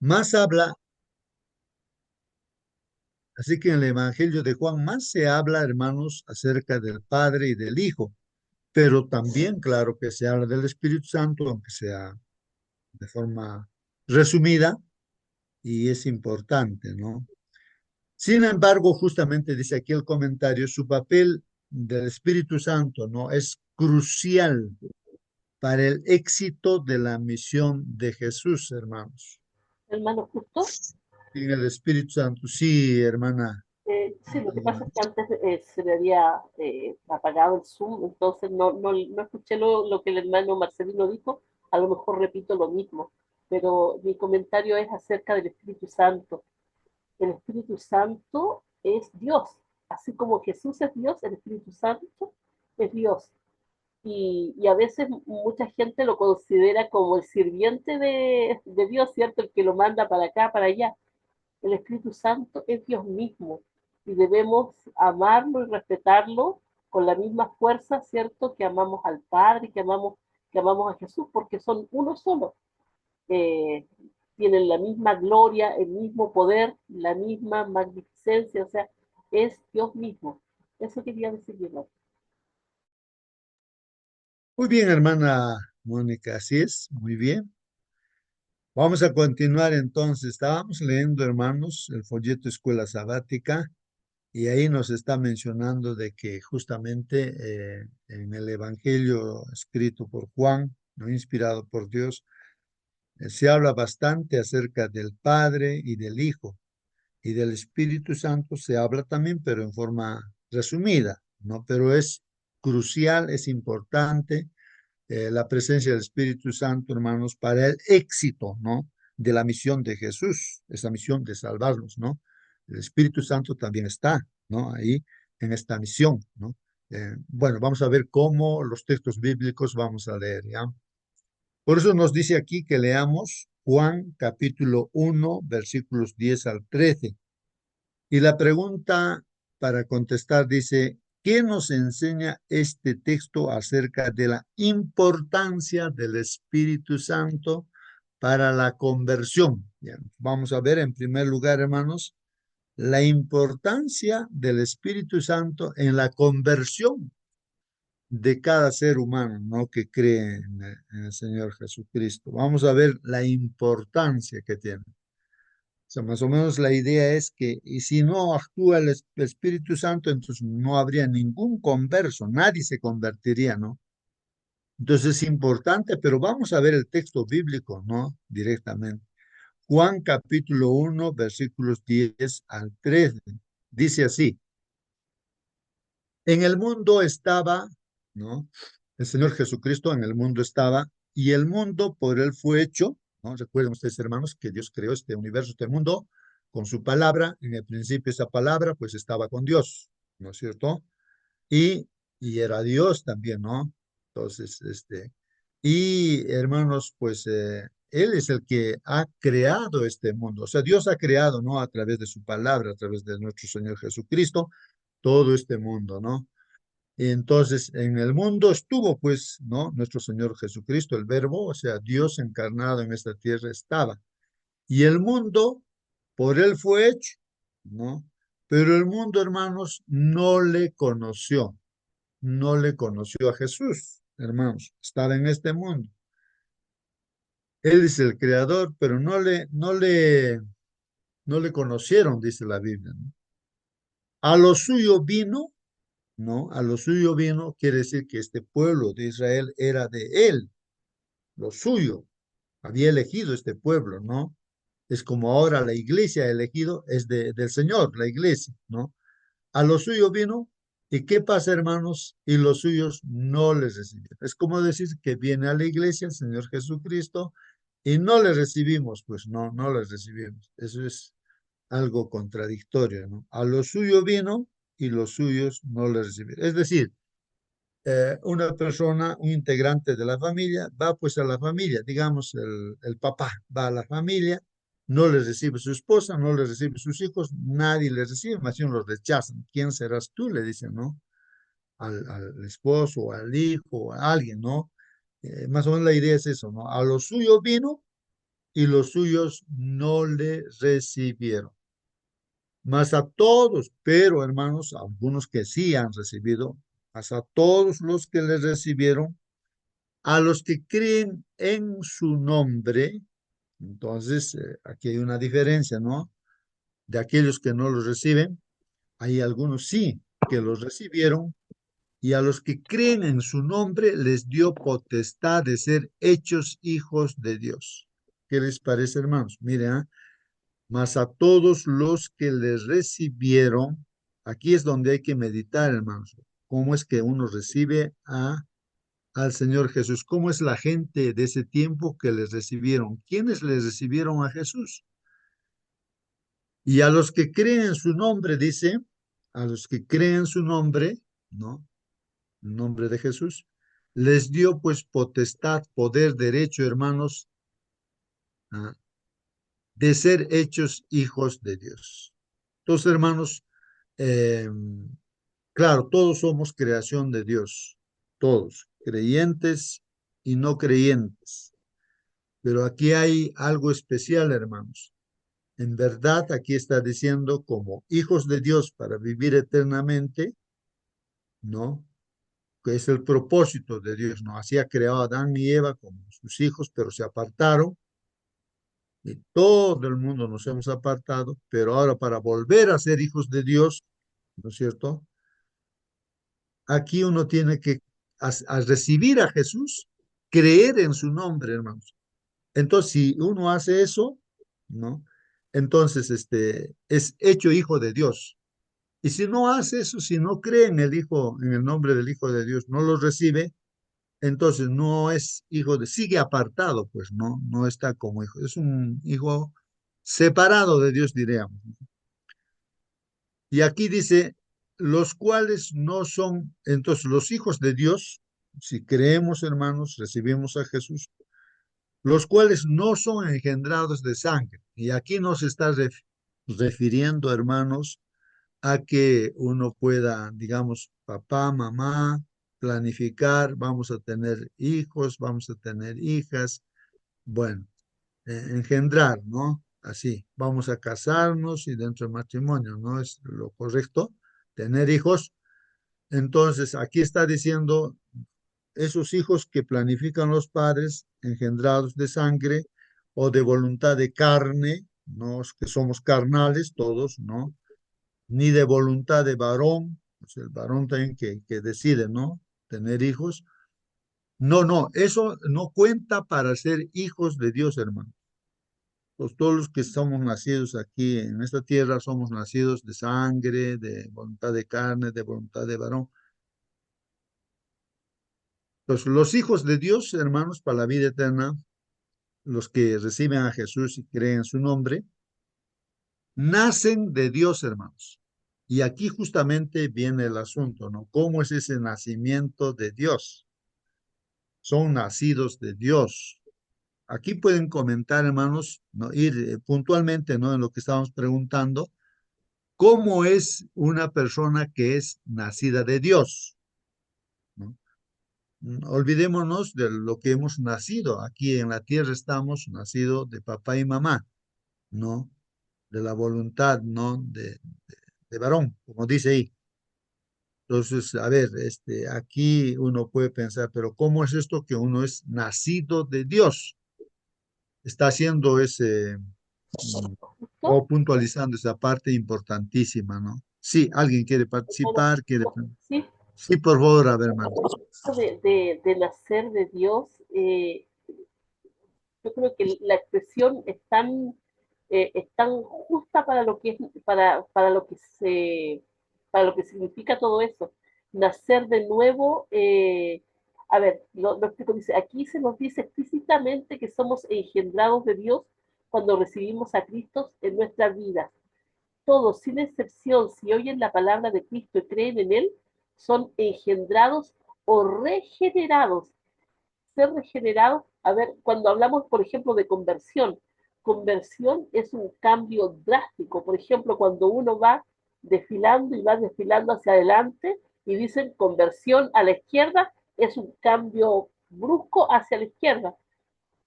Más habla, así que en el Evangelio de Juan más se habla, hermanos, acerca del Padre y del Hijo, pero también, claro, que se habla del Espíritu Santo, aunque sea de forma resumida, y es importante, ¿no? Sin embargo, justamente dice aquí el comentario, su papel del Espíritu Santo, ¿no? Es crucial para el éxito de la misión de Jesús, hermanos. Hermano, justo. Sin el Espíritu Santo, sí, hermana. Sí, lo que pasa es que antes se me había apagado el Zoom, entonces no escuché lo que el hermano Marcelino dijo, a lo mejor repito lo mismo, pero mi comentario es acerca del Espíritu Santo. El Espíritu Santo es Dios, así como Jesús es Dios, el Espíritu Santo es Dios. Y a veces mucha gente lo considera como el sirviente de Dios, ¿cierto? El que lo manda para acá, para allá. El Espíritu Santo es Dios mismo y debemos amarlo y respetarlo con la misma fuerza, ¿cierto? Que amamos al Padre, que amamos a Jesús, porque son uno solo. Eh, Tienen la misma gloria, el mismo poder, la misma magnificencia, o sea, es Dios mismo. Eso quería decir yo. Muy bien, hermana Mónica, así es, muy bien. Vamos a continuar entonces. Estábamos leyendo, hermanos, el folleto Escuela Sabática y ahí nos está mencionando de que justamente en el Evangelio escrito por Juan, no inspirado por Dios, se habla bastante acerca del Padre y del Hijo y del Espíritu Santo se habla también, pero en forma resumida, ¿no? Pero es crucial, es importante la presencia del Espíritu Santo, hermanos, para el éxito, ¿no? De la misión de Jesús, esa misión de salvarnos, ¿no? El Espíritu Santo también está, ¿no? Ahí en esta misión, ¿no? Bueno, vamos a ver cómo los textos bíblicos vamos a leer, ¿ya? Por eso nos dice aquí que leamos Juan capítulo 1, versículos 10 al 13. Y la pregunta para contestar dice, ¿qué nos enseña este texto acerca de la importancia del Espíritu Santo para la conversión? Bien, vamos a ver en primer lugar, hermanos, la importancia del Espíritu Santo en la conversión de cada ser humano, ¿no? Que cree en el Señor Jesucristo. Vamos a ver la importancia que tiene. O sea, más o menos la idea es que, y si no actúa el Espíritu Santo, entonces no habría ningún converso, nadie se convertiría, ¿no? Entonces es importante, pero vamos a ver el texto bíblico, ¿no? Directamente. Juan capítulo 1, versículos 10 al 13. Dice así, en el mundo estaba, ¿no? El Señor Jesucristo en el mundo estaba, y el mundo por él fue hecho, ¿no? Recuerden ustedes, hermanos, que Dios creó este universo, este mundo, con su palabra. En el principio esa palabra, pues estaba con Dios, ¿no es cierto? Y, y era Dios también, ¿no? Entonces, y hermanos, pues Él es el que ha creado este mundo. O sea, Dios ha creado, ¿no? A través de su palabra, a través de nuestro Señor Jesucristo, todo este mundo, ¿no? Y entonces, en el mundo estuvo, pues, ¿no? Nuestro Señor Jesucristo, el Verbo, o sea, Dios encarnado en esta tierra estaba. Y el mundo, por Él fue hecho, ¿no? Pero el mundo, hermanos, no le conoció, no le conoció a Jesús, hermanos, estaba en este mundo. Él es el creador, pero no le conocieron, dice la Biblia, ¿no? A lo suyo vino, ¿no? A lo suyo vino, quiere decir que este pueblo de Israel era de él, lo suyo. Había elegido este pueblo, ¿no? Es como ahora la iglesia ha elegido, es del Señor, la iglesia, ¿no? A lo suyo vino, ¿y qué pasa, hermanos? Y los suyos no les recibieron. Es como decir que viene a la iglesia el Señor Jesucristo y no le recibimos, pues no, no le recibimos. Eso es algo contradictorio, ¿no? A lo suyo vino y los suyos no le recibieron. Es decir, una persona, un integrante de la familia, va pues a la familia, digamos, el papá va a la familia, no le recibe su esposa, no le recibe sus hijos, nadie le recibe, más bien los rechazan. ¿Quién serás tú? Le dicen, ¿no? Al esposo, al hijo, a alguien, ¿no? Más o menos la idea es eso, ¿no? A lo suyo vino y los suyos no le recibieron. Mas a todos, pero hermanos, algunos que sí han recibido, mas a todos los que le recibieron, a los que creen en su nombre, entonces aquí hay una diferencia, ¿no? De aquellos que no los reciben, hay algunos sí que los recibieron, y a los que creen en su nombre les dio potestad de ser hechos hijos de Dios. ¿Qué les parece, hermanos? Miren, mas a todos los que les recibieron, aquí es donde hay que meditar, hermanos, cómo es que uno recibe al Señor Jesús, cómo es la gente de ese tiempo que les recibieron, quiénes les recibieron a Jesús. Y a los que creen en su nombre, dice, a los que creen en su nombre, ¿no? En nombre de Jesús, les dio pues potestad, poder, derecho, hermanos, ah, de ser hechos hijos de Dios. Entonces, hermanos, eh, claro, todos somos creación de Dios, todos, creyentes y no creyentes. Pero aquí hay algo especial, hermanos. En verdad, aquí está diciendo como hijos de Dios para vivir eternamente, ¿no? Que es el propósito de Dios, ¿no? Así ha creado a Adán y Eva como sus hijos, pero se apartaron y todo el mundo nos hemos apartado, pero ahora para volver a ser hijos de Dios, ¿no es cierto? Aquí uno tiene que a recibir a Jesús, creer en su nombre, hermanos. Entonces, si uno hace eso, ¿no? Entonces, es hecho hijo de Dios. Y si no hace eso, si no cree en el Hijo, en el nombre del Hijo de Dios, no lo recibe, entonces no es hijo de, sigue apartado, pues no está como hijo. Es un hijo separado de Dios, diríamos. Y aquí dice, los cuales no son, entonces los hijos de Dios, si creemos, hermanos, recibimos a Jesús, los cuales no son engendrados de sangre. Y aquí nos está refiriendo, hermanos, a que uno pueda, digamos, papá, mamá, planificar, vamos a tener hijos, vamos a tener hijas, bueno, engendrar, ¿no? Así, vamos a casarnos y dentro del matrimonio, ¿no? Es lo correcto, tener hijos. Entonces, aquí está diciendo esos hijos que planifican los padres, engendrados de sangre o de voluntad de carne, no es que somos carnales todos, ¿no? Ni de voluntad de varón, pues el varón también que decide, ¿no? Tener hijos. No, no, eso no cuenta para ser hijos de Dios, hermano. Pues todos los que somos nacidos aquí en esta tierra somos nacidos de sangre, de voluntad de carne, de voluntad de varón. Pues los hijos de Dios, hermanos, para la vida eterna, los que reciben a Jesús y creen en su nombre, nacen de Dios, hermanos. Y aquí justamente viene el asunto, ¿no? ¿Cómo es ese nacimiento de Dios? Son nacidos de Dios. Aquí pueden comentar, hermanos, ¿no? Ir puntualmente, ¿no? En lo que estamos preguntando, ¿cómo es una persona que es nacida de Dios? ¿No? Olvidémonos de lo que hemos nacido. Aquí en la tierra estamos nacidos de papá y mamá, ¿no? De la voluntad, ¿no? De varón, como dice ahí. Entonces, a ver, aquí uno puede pensar, pero ¿cómo es esto que uno es nacido de Dios? Está haciendo ese, ¿No? o puntualizando esa parte importantísima, ¿no? Sí, alguien quiere Bueno, participar, quiere. sí, Sí, por favor, a ver, hermano. de nacer de Dios, yo creo que la expresión es tan justa para lo que es, para lo que significa todo eso. Nacer de nuevo, a ver, lo explico, dice, aquí se nos dice explícitamente que somos engendrados de Dios cuando recibimos a Cristo en nuestras vidas. Todos, sin excepción, si oyen la palabra de Cristo y creen en Él, son engendrados o regenerados. Ser regenerado, a ver, cuando hablamos, por ejemplo, de conversión es un cambio drástico. Por ejemplo, cuando uno va desfilando y va desfilando hacia adelante y dicen conversión a la izquierda, es un cambio brusco hacia la izquierda.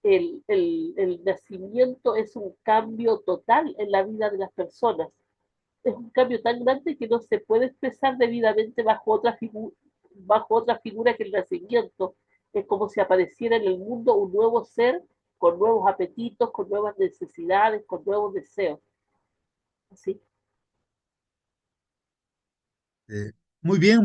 el nacimiento es un cambio total en la vida de las personas. Es un cambio tan grande que no se puede expresar debidamente bajo otra figura que el nacimiento. Es como si apareciera en el mundo un nuevo ser con nuevos apetitos, con nuevas necesidades, con nuevos deseos. ¿Sí? Eh, muy bien,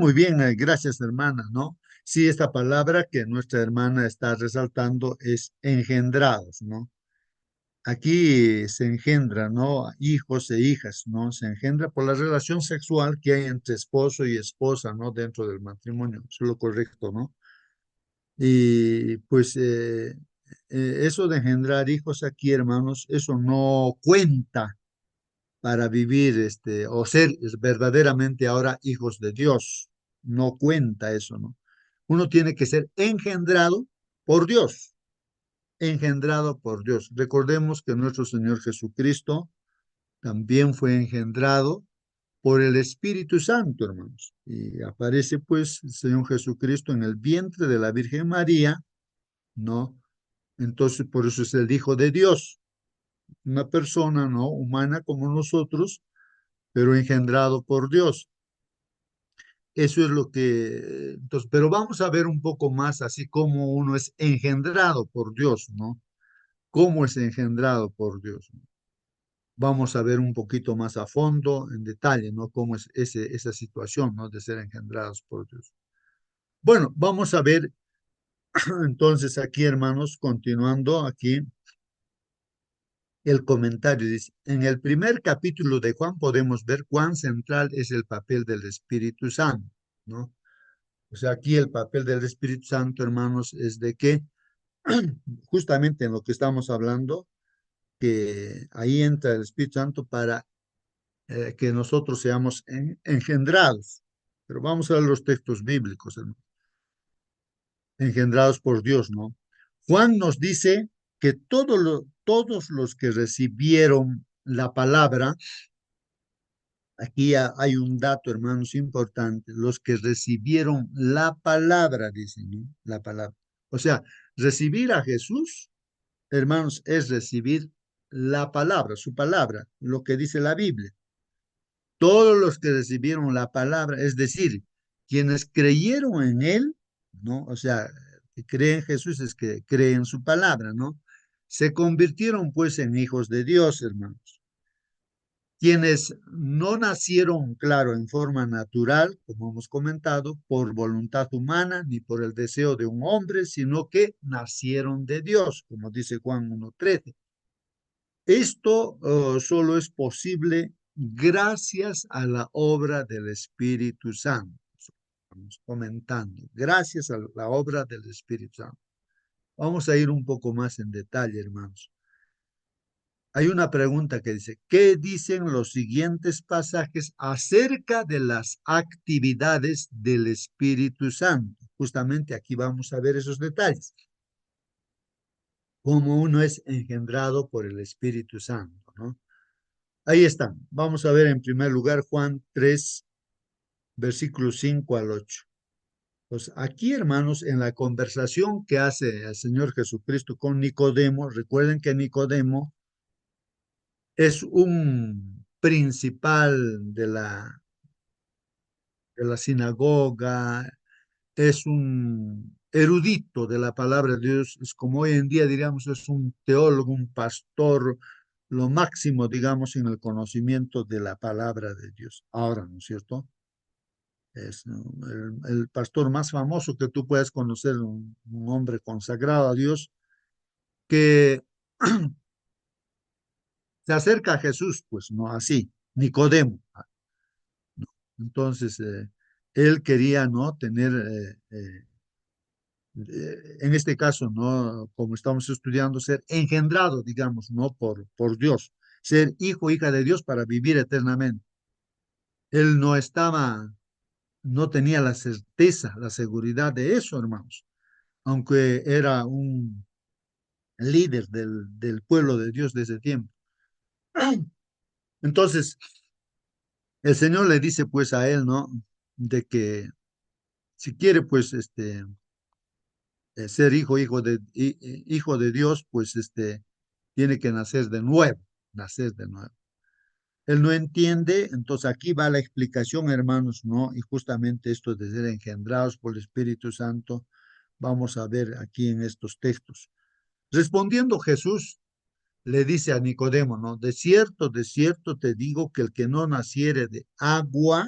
gracias hermana, ¿no? Sí, esta palabra que nuestra hermana está resaltando es engendrados, ¿no? Aquí se engendra, ¿no? Hijos e hijas, ¿no? Se engendra por la relación sexual que hay entre esposo y esposa, ¿no? Dentro del matrimonio, eso es lo correcto, ¿no? Y pues eso de engendrar hijos aquí, hermanos, eso no cuenta para vivir o ser verdaderamente ahora hijos de Dios. No cuenta eso, ¿no? Uno tiene que ser engendrado por Dios, engendrado por Dios. Recordemos que nuestro Señor Jesucristo también fue engendrado por el Espíritu Santo, hermanos. Y aparece pues el Señor Jesucristo en el vientre de la Virgen María, ¿no? Entonces, por eso es el Hijo de Dios, una persona, ¿no? Humana como nosotros, pero engendrado por Dios. Eso es lo que, entonces, pero vamos a ver un poco más así como uno es engendrado por Dios, ¿no? ¿Cómo es engendrado por Dios? Vamos a ver un poquito más a fondo, en detalle, ¿no? Cómo es esa situación, ¿no? De ser engendrados por Dios. Bueno, vamos a ver entonces aquí, hermanos, continuando aquí, el comentario dice, en el primer capítulo de Juan podemos ver cuán central es el papel del Espíritu Santo, ¿no? O sea, aquí el papel del Espíritu Santo, hermanos, es de que justamente en lo que estamos hablando, que ahí entra el Espíritu Santo para que nosotros seamos engendrados. Pero vamos a ver los textos bíblicos, hermano, engendrados por Dios, ¿no? Juan nos dice que todos los que recibieron la palabra, aquí hay un dato, hermanos, importante, los que recibieron la palabra, dicen, ¿no? La palabra. O sea, recibir a Jesús, hermanos, es recibir la palabra, su palabra, lo que dice la Biblia. Todos los que recibieron la palabra, es decir, quienes creyeron en Él, ¿no? O sea, que creen en Jesús es que creen en su palabra, ¿no? Se convirtieron pues en hijos de Dios, hermanos. Quienes no nacieron, claro, en forma natural, como hemos comentado, por voluntad humana ni por el deseo de un hombre, sino que nacieron de Dios, como dice Juan 1:13. Esto solo es posible gracias a la obra del Espíritu Santo. Estamos comentando, gracias a la obra del Espíritu Santo. Vamos a ir un poco más en detalle, hermanos. Hay una pregunta que dice, ¿qué dicen los siguientes pasajes acerca de las actividades del Espíritu Santo? Justamente aquí vamos a ver esos detalles. Cómo uno es engendrado por el Espíritu Santo, ¿no? Ahí están. Vamos a ver en primer lugar Juan 3, versículos 5 al 8. Pues aquí, hermanos, en la conversación que hace el Señor Jesucristo con Nicodemo, recuerden que Nicodemo es un principal de la sinagoga, es un erudito de la palabra de Dios, es como hoy en día, diríamos, es un teólogo, un pastor, lo máximo, digamos, en el conocimiento de la palabra de Dios. Ahora, ¿no es cierto? Es, ¿no? El pastor más famoso que tú puedes conocer, un hombre consagrado a Dios, que se acerca a Jesús, pues no así, Nicodemo. ¿No? Entonces, él quería, ¿no? Tener, en este caso, ¿no? Como estamos estudiando, ser engendrado, digamos, ¿no? Por Dios, ser hijo, hija de Dios para vivir eternamente. Él no estaba, no tenía la certeza, la seguridad de eso, hermanos, aunque era un líder del pueblo de Dios de ese tiempo. Entonces, el Señor le dice pues a él, ¿no? De que si quiere, pues, ser hijo de Dios, pues tiene que nacer de nuevo, nacer de nuevo. Él no entiende, entonces aquí va la explicación, hermanos, ¿no? Y justamente esto de ser engendrados por el Espíritu Santo, vamos a ver aquí en estos textos. Respondiendo Jesús, le dice a Nicodemo, ¿no? De cierto te digo que el que no naciere de agua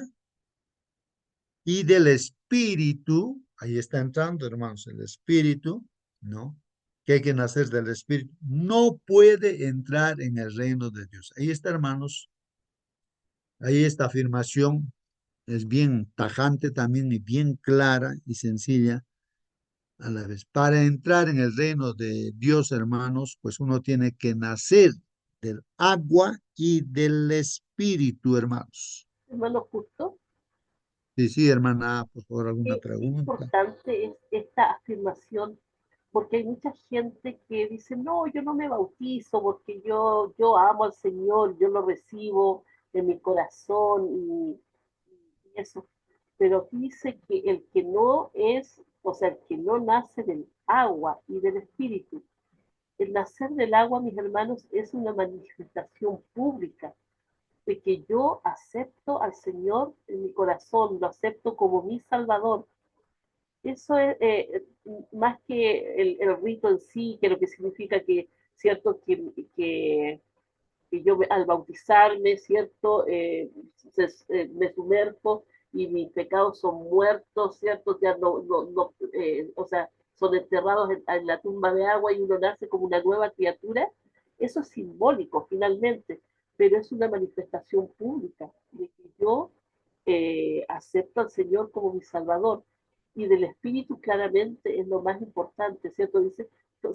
y del Espíritu, ahí está entrando, hermanos, el Espíritu, ¿no? Que hay que nacer del Espíritu, no puede entrar en el reino de Dios. Ahí está, hermanos, ahí esta afirmación es bien tajante también y bien clara y sencilla a la vez. Para entrar en el reino de Dios, hermanos, pues uno tiene que nacer del agua y del Espíritu, hermanos. hermano Justo. Sí, sí, hermana, por favor, alguna Qué pregunta. importante es esta afirmación, porque hay mucha gente que dice, no, yo no me bautizo porque yo amo al Señor, yo lo recibo en mi corazón y eso. Pero dice que el que no es, o sea, el que no nace del agua y del espíritu, el nacer del agua, mis hermanos, es una manifestación pública de que yo acepto al Señor en mi corazón, lo acepto como mi Salvador. Eso es más que el rito en sí, que lo que significa que, cierto, que yo al bautizarme, ¿cierto? Me sumerjo y mis pecados son muertos, ¿cierto? Ya o sea, son enterrados en la tumba de agua y uno nace como una nueva criatura. Eso es simbólico, finalmente, pero es una manifestación pública de que yo acepto al Señor como mi Salvador. Y del Espíritu claramente es lo más importante, ¿cierto? Dice,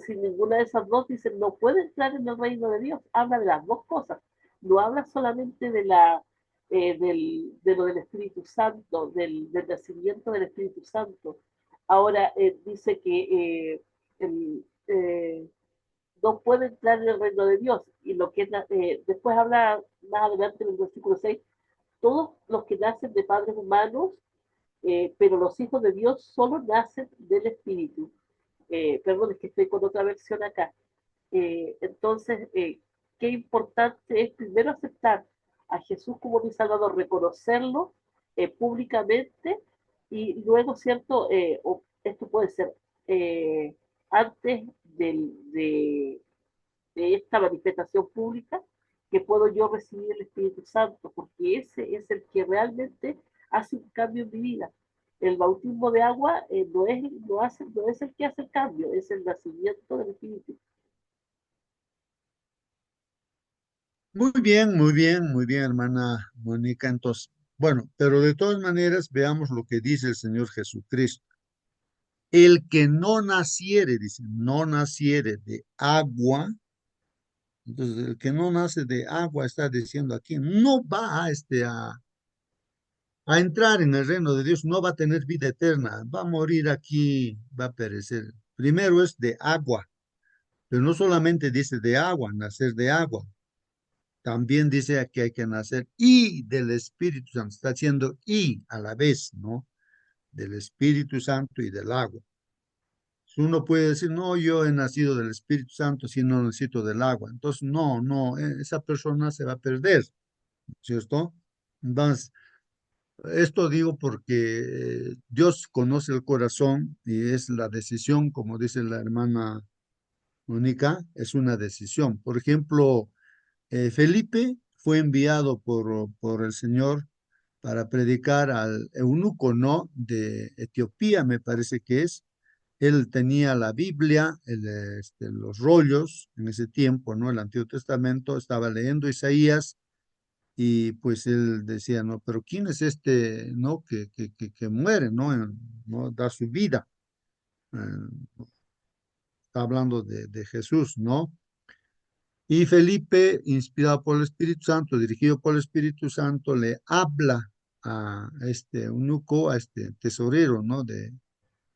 sin ninguna de esas dos, dice, no puede entrar en el reino de Dios. Habla de las dos cosas. No habla solamente de lo del Espíritu Santo, del nacimiento del Espíritu Santo. Ahora dice que el, no puede entrar en el reino de Dios. Y lo que después habla más adelante en el versículo 6, todos los que nacen de padres humanos, pero los hijos de Dios solo nacen del Espíritu. Perdón, es que estoy con otra versión acá. Entonces, qué importante es primero aceptar a Jesús como mi Salvador, reconocerlo públicamente y luego, ¿cierto? Esto puede ser antes de esta manifestación pública, que puedo yo recibir el Espíritu Santo, porque ese es el que realmente hace un cambio en mi vida. El bautismo de agua no es el que hace el cambio, es el nacimiento del Espíritu. Muy bien, muy bien, muy bien, hermana Mónica. Entonces, bueno, pero de todas maneras, veamos lo que dice el Señor Jesucristo. El que no naciere, dice, no naciere de agua. Entonces, el que no nace de agua, está diciendo aquí, no va a entrar en el reino de Dios, no va a tener vida eterna, va a morir aquí, va a perecer. Primero es de agua, pero no solamente dice de agua, nacer de agua, también dice que hay que nacer y del Espíritu Santo, está haciendo y a la vez, ¿no? Del Espíritu Santo y del agua. Uno puede decir, no, yo he nacido del Espíritu Santo si no necesito del agua. Entonces, no, no, esa persona se va a perder, ¿cierto? Entonces, esto digo porque Dios conoce el corazón y es la decisión, como dice la hermana Mónica, es una decisión. Por ejemplo, Felipe fue enviado por el Señor para predicar al eunuco, ¿no? De Etiopía, me parece que es. Él tenía la Biblia, los rollos en ese tiempo, ¿no? El Antiguo Testamento, estaba leyendo Isaías y pues él decía, no, pero ¿quién es este, no? Que muere, ¿no? ¿No? Da su vida. Eh, Está hablando de Jesús, ¿no? Y Felipe, inspirado por el Espíritu Santo, dirigido por el Espíritu Santo, le habla a este eunuco, a este tesorero, ¿no? De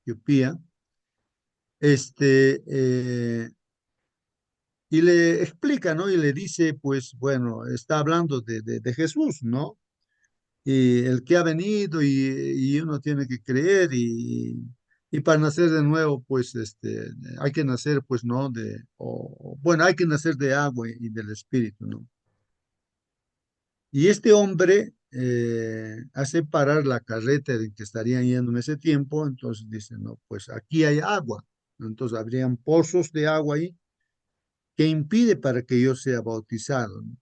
Etiopía, este, y le explica, ¿no? Y le dice, pues, bueno, está hablando de Jesús, ¿no? Y el que ha venido y uno tiene que creer Y para nacer de nuevo, pues, hay que nacer, pues, ¿no? Bueno, hay que nacer de agua y del espíritu, ¿no? Y este hombre hace parar la carreta en que estarían yendo en ese tiempo, entonces dice, no, pues aquí hay agua. Entonces habrían pozos de agua ahí que impide para que yo sea bautizado, ¿no?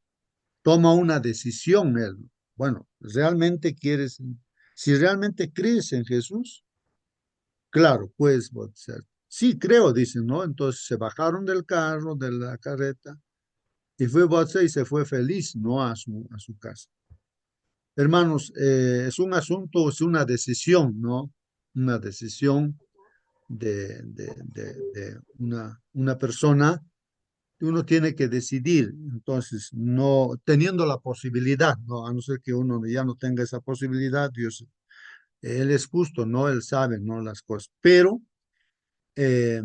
Toma una decisión él. Bueno, ¿realmente quieres, si realmente crees en Jesús? Claro, puedes bautizar. Sí, creo, dicen, ¿no? Entonces se bajaron del carro, de la carreta, y fue bautizado y se fue feliz, ¿no? A su casa. Hermanos, es un asunto, es una decisión, ¿no? Una decisión de una persona que uno tiene que decidir. Entonces, no teniendo la posibilidad, ¿no? A no ser que uno ya no tenga esa posibilidad, Dios, Él es justo, ¿no? Él sabe, ¿no? Las cosas. Pero eh,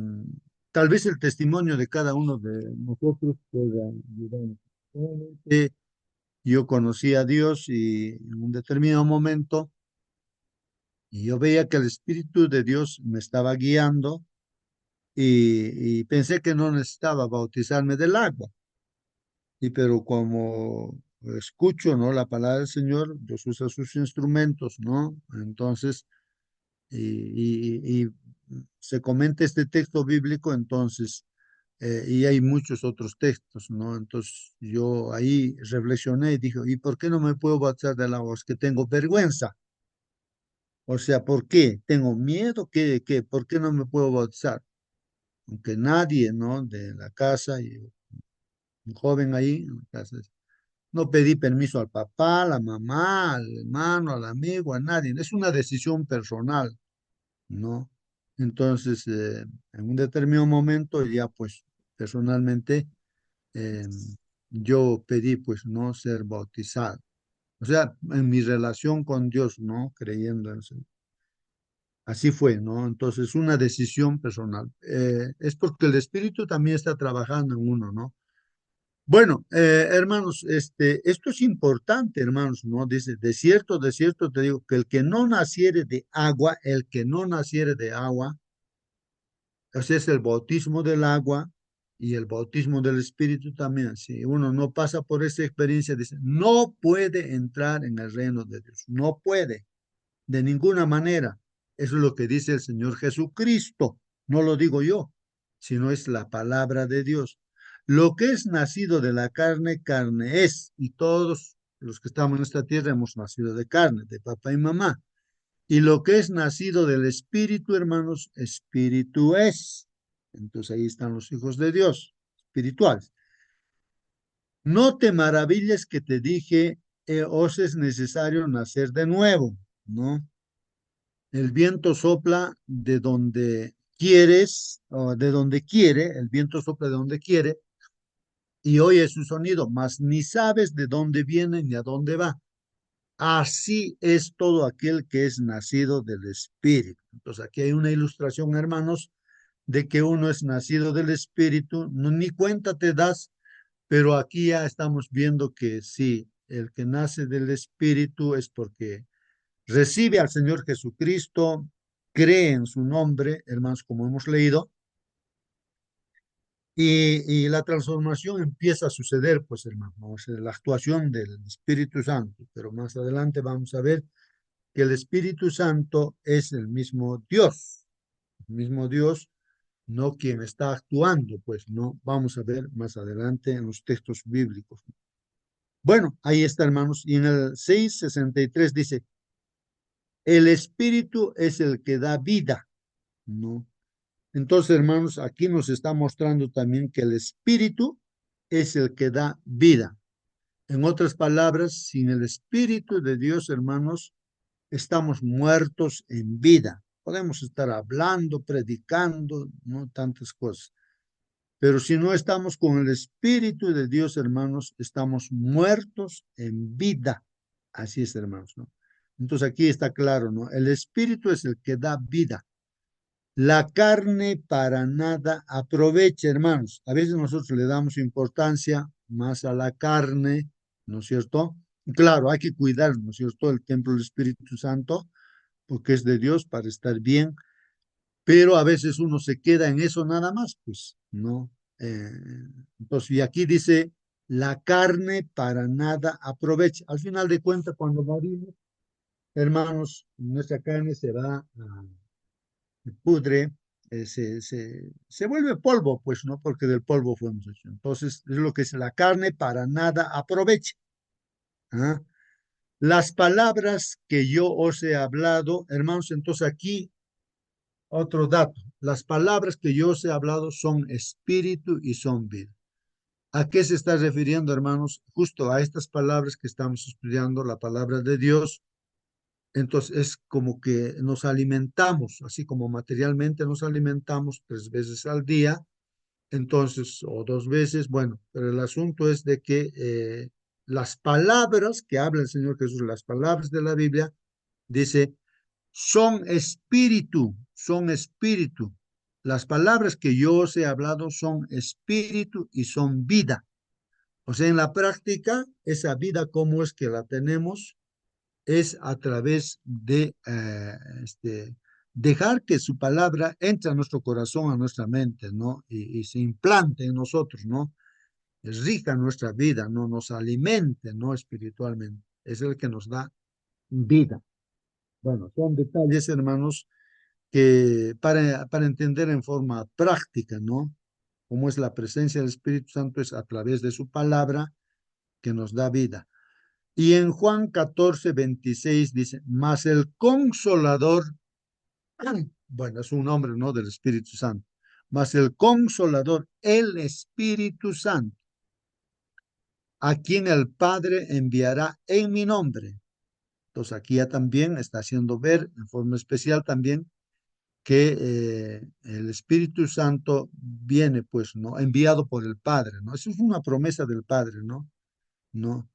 tal vez el testimonio de cada uno de nosotros pueda ayudarnos. Obviamente, yo conocí a Dios y en un determinado momento y yo veía que el Espíritu de Dios me estaba guiando y pensé que no necesitaba bautizarme del agua. Y pero como escucho, ¿no? La palabra del Señor, Dios usa sus instrumentos, ¿no? Entonces, y se comenta este texto bíblico, entonces, y hay muchos otros textos, ¿no? Entonces yo ahí reflexioné y dije, ¿y por qué no me puedo bautizar del agua? Es que tengo vergüenza. O sea, ¿por qué? ¿Tengo miedo? ¿Por qué no me puedo bautizar? Aunque nadie, ¿no? De la casa, y un joven ahí, en la casa, no pedí permiso al papá, a la mamá, al hermano, al amigo, a nadie. Es una decisión personal, ¿no? Entonces, en un determinado momento, ya pues personalmente, eh, yo pedí pues no ser bautizado. O sea, en mi relación con Dios, ¿no? Creyendo en eso. Así fue, ¿no? Entonces, una decisión personal. Es porque el Espíritu también está trabajando en uno, ¿no? Bueno, hermanos, esto es importante, hermanos, ¿no? Dice, de cierto te digo, que el que no naciere de agua, el que no naciere de agua, ese es el bautismo del agua y el bautismo del Espíritu también. Si uno no pasa por esa experiencia, dice, no puede entrar en el reino de Dios, no puede. De ninguna manera. Eso es lo que dice el Señor Jesucristo. No lo digo yo, sino es la palabra de Dios. Lo que es nacido de la carne, carne es. Y todos los que estamos en esta tierra hemos nacido de carne, de papá y mamá. Y lo que es nacido del Espíritu, hermanos, Espíritu es. Entonces ahí están los hijos de Dios, espirituales. No te maravilles que te dije, os es necesario nacer de nuevo, ¿no? El viento sopla de donde quieres, o de donde quiere, el viento sopla de donde quiere y oyes su sonido, mas ni sabes de dónde viene ni a dónde va. Así es todo aquel que es nacido del Espíritu. Entonces aquí hay una ilustración, hermanos, de que uno es nacido del Espíritu, ni cuenta te das, pero aquí ya estamos viendo que sí, el que nace del Espíritu es porque recibe al Señor Jesucristo, cree en su nombre, hermanos, como hemos leído, y la transformación empieza a suceder, pues, hermanos, la actuación del Espíritu Santo, pero más adelante vamos a ver que el Espíritu Santo es el mismo Dios, no quien está actuando, pues, no, vamos a ver más adelante en los textos bíblicos. Bueno, ahí está, hermanos, y en el 6:63 dice, el Espíritu es el que da vida, ¿no? Entonces, hermanos, aquí nos está mostrando también que el Espíritu es el que da vida. En otras palabras, sin el Espíritu de Dios, hermanos, estamos muertos en vida. Podemos estar hablando, predicando, no tantas cosas. Pero si no estamos con el Espíritu de Dios, hermanos, estamos muertos en vida. Así es, hermanos, ¿no? Entonces aquí está claro, ¿no? El Espíritu es el que da vida. La carne para nada aprovecha, hermanos. A veces nosotros le damos importancia más a la carne, ¿no es cierto? Claro, hay que cuidar, ¿no es cierto? El templo del Espíritu Santo, porque es de Dios para estar bien, pero a veces uno se queda en eso nada más, pues, ¿no? Entonces, y aquí dice, la carne para nada aprovecha. Al final de cuentas, cuando morimos, hermanos, nuestra carne se va a se pudre, se vuelve polvo, pues, ¿no? Porque del polvo fuimos hechos. Entonces, es lo que es la carne para nada aprovecha. ¿Ah? Las palabras que yo os he hablado, hermanos, entonces aquí otro dato. Las palabras que yo os he hablado son espíritu y son vida. ¿A qué se está refiriendo, hermanos? Justo a estas palabras que estamos estudiando, la palabra de Dios. Entonces es como que nos alimentamos, así como materialmente nos alimentamos 3 veces al día, entonces, o 2 veces, bueno, pero el asunto es de que las palabras que habla el Señor Jesús, las palabras de la Biblia, dice, son espíritu, son espíritu. Las palabras que yo os he hablado son espíritu y son vida. O sea, en la práctica, esa vida, ¿cómo es que la tenemos? Es a través de dejar que su palabra entre a nuestro corazón, a nuestra mente, ¿no? Y se implante en nosotros, ¿no? Es rica nuestra vida, ¿no? Nos alimente, ¿no? Espiritualmente. Es el que nos da vida. Bueno, son detalles, hermanos, que para entender en forma práctica, ¿no? Cómo es la presencia del Espíritu Santo es a través de su palabra que nos da vida. Y en Juan 14:26 dice, mas el consolador, bueno, es un nombre, ¿no? Del Espíritu Santo, mas el consolador, el Espíritu Santo, a quien el Padre enviará en mi nombre. Entonces aquí ya también está haciendo ver en forma especial también que el Espíritu Santo viene, pues, ¿no? Enviado por el Padre, ¿no? Eso es una promesa del Padre, ¿no? ¿No?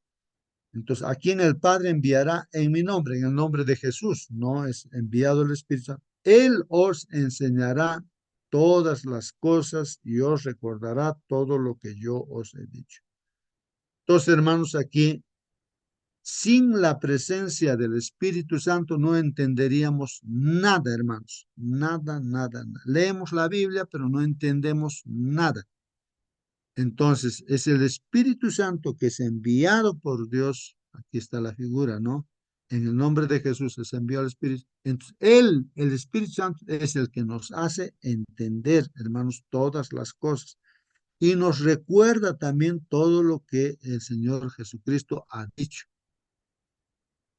Entonces, a quien el Padre enviará en mi nombre, en el nombre de Jesús, no es enviado el Espíritu Santo. Él os enseñará todas las cosas y os recordará todo lo que yo os he dicho. Entonces, hermanos, aquí, sin la presencia del Espíritu Santo, no entenderíamos nada, hermanos. Nada, nada, nada. Leemos la Biblia, pero no entendemos nada. Entonces, es el Espíritu Santo que es enviado por Dios. Aquí está la figura, ¿no? En el nombre de Jesús es enviado el Espíritu. Entonces, Él, el Espíritu Santo, es el que nos hace entender, hermanos, todas las cosas. Y nos recuerda también todo lo que el Señor Jesucristo ha dicho.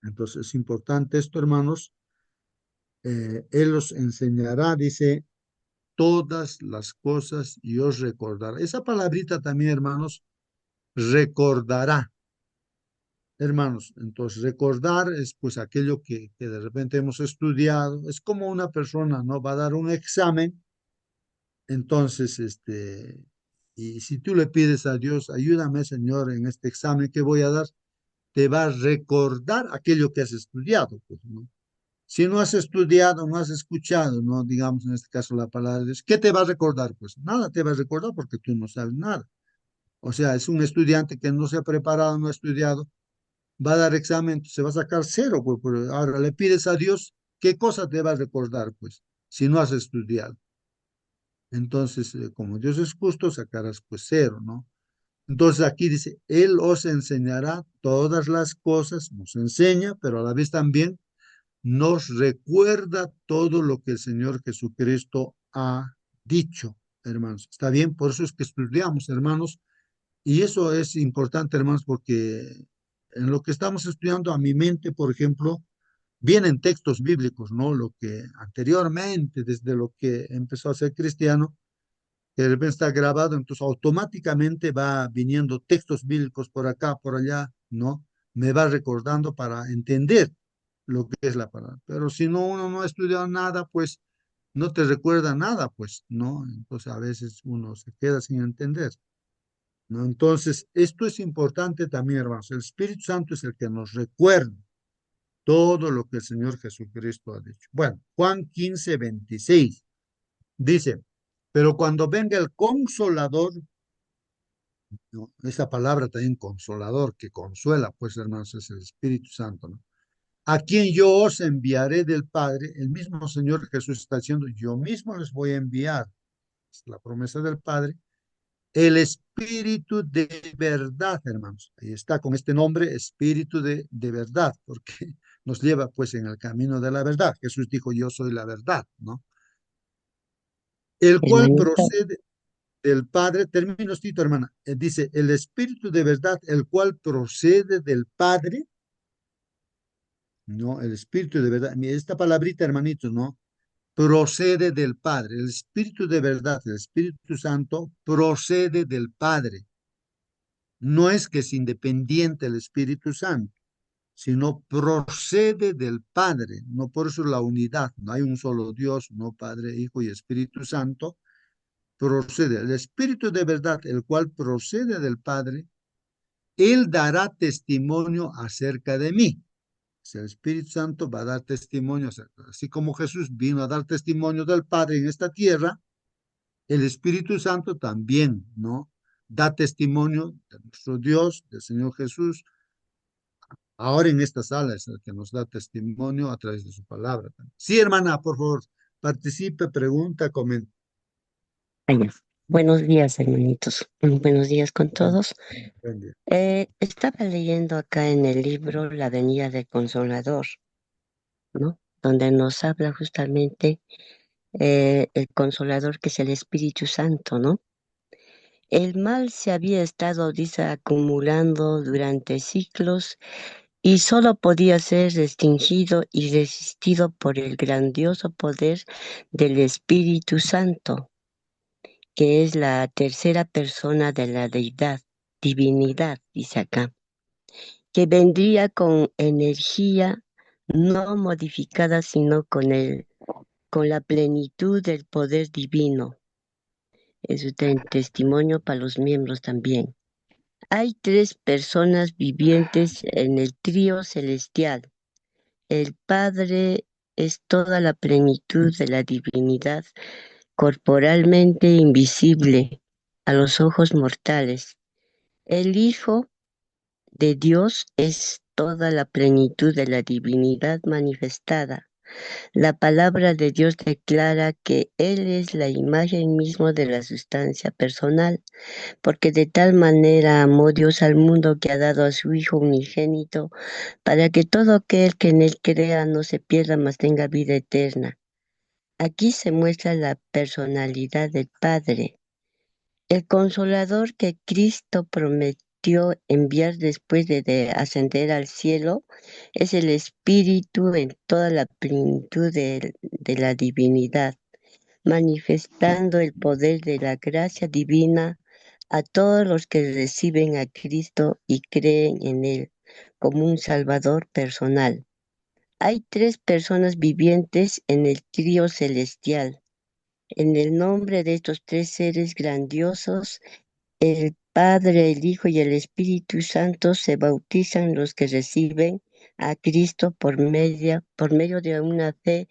Entonces, es importante esto, hermanos. Él os enseñará, dice, todas las cosas y os recordará. Esa palabrita también, hermanos, recordará. Hermanos, entonces recordar es pues aquello que de repente hemos estudiado, es como una persona, ¿no? Va a dar un examen, entonces, y si tú le pides a Dios, ayúdame, Señor, en este examen que voy a dar, te va a recordar aquello que has estudiado, pues, ¿no? Si no has estudiado, no has escuchado, ¿no? Digamos en este caso la palabra de Dios, ¿qué te va a recordar? Pues nada te va a recordar porque tú no sabes nada. O sea, es un estudiante que no se ha preparado, no ha estudiado, va a dar examen, se va a sacar cero, pues, ahora le pides a Dios, ¿qué cosa te va a recordar, pues, si no has estudiado? Entonces, como Dios es justo, sacarás pues cero, ¿no? Entonces aquí dice, Él os enseñará todas las cosas, nos enseña, pero a la vez también nos recuerda todo lo que el Señor Jesucristo ha dicho, hermanos. ¿Está bien? Por eso es que estudiamos, hermanos, y eso es importante, hermanos, porque en lo que estamos estudiando, a mi mente, por ejemplo, vienen textos bíblicos, ¿no? Lo que anteriormente, desde lo que empezó a ser cristiano, que de repente está grabado, entonces automáticamente va viniendo textos bíblicos por acá, por allá, ¿no? Me va recordando para entender lo que es la palabra. Pero si no, uno no ha estudiado nada, pues no te recuerda nada, pues, ¿no? Entonces a veces uno se queda sin entender. ¿No? Entonces, esto es importante también, hermanos. El Espíritu Santo es el que nos recuerda todo lo que el Señor Jesucristo ha dicho. Bueno, Juan 15:26 dice, pero cuando venga el consolador, ¿no? Esa palabra también consolador, que consuela, pues hermanos, es el Espíritu Santo, ¿no? a quien yo os enviaré del Padre, el mismo Señor Jesús está diciendo, yo mismo les voy a enviar, es la promesa del Padre, el Espíritu de verdad, hermanos. Ahí está con este nombre, Espíritu de verdad, porque nos lleva pues en el camino de la verdad. Jesús dijo, yo soy la verdad, ¿no? El cual Hermanito, procede del Padre, termino, Tito, hermana, dice, el Espíritu de verdad, el cual procede del Padre, no, el Espíritu de verdad, mira, esta palabrita, hermanitos, ¿no? Procede del Padre, el Espíritu de verdad, el Espíritu Santo, procede del Padre. No es que es independiente el Espíritu Santo, sino procede del Padre, no por eso la unidad, no hay un solo Dios, no Padre, Hijo y Espíritu Santo, procede. El Espíritu de verdad, el cual procede del Padre, Él dará testimonio acerca de mí. Si el Espíritu Santo va a dar testimonio, así como Jesús vino a dar testimonio del Padre en esta tierra, el Espíritu Santo también, ¿no? Da testimonio de nuestro Dios, del Señor Jesús. Ahora en esta sala es el que nos da testimonio a través de su palabra. Sí, hermana, por favor, participe, pregunta, comente. vaya. Buenos días, hermanitos. Buenos días con Buen, todos. buen día. Estaba leyendo acá en el libro La venida del Consolador, ¿no? Donde nos habla justamente el Consolador, que es el Espíritu Santo, ¿no? El mal se había estado, dice, acumulando durante siglos y solo podía ser extinguido y resistido por el grandioso poder del Espíritu Santo, que es la tercera persona de la deidad, divinidad, dice acá, que vendría con energía no modificada, sino con la plenitud del poder divino. Es un testimonio para los miembros también. Hay tres personas vivientes en el trío celestial. El Padre es toda la plenitud de la divinidad, corporalmente invisible a los ojos mortales. El Hijo de Dios es toda la plenitud de la divinidad manifestada. La palabra de Dios declara que Él es la imagen misma de la sustancia personal, porque de tal manera amó Dios al mundo que ha dado a su Hijo unigénito, para que todo aquel que en Él crea no se pierda, mas tenga vida eterna. Aquí se muestra la personalidad del Padre. El consolador que Cristo prometió enviar después de ascender al cielo es el Espíritu en toda la plenitud de la divinidad, manifestando el poder de la gracia divina a todos los que reciben a Cristo y creen en Él como un Salvador personal. Hay tres personas vivientes en el trío celestial. En el nombre de estos tres seres grandiosos, el Padre, el Hijo y el Espíritu Santo, se bautizan los que reciben a Cristo por medio de una fe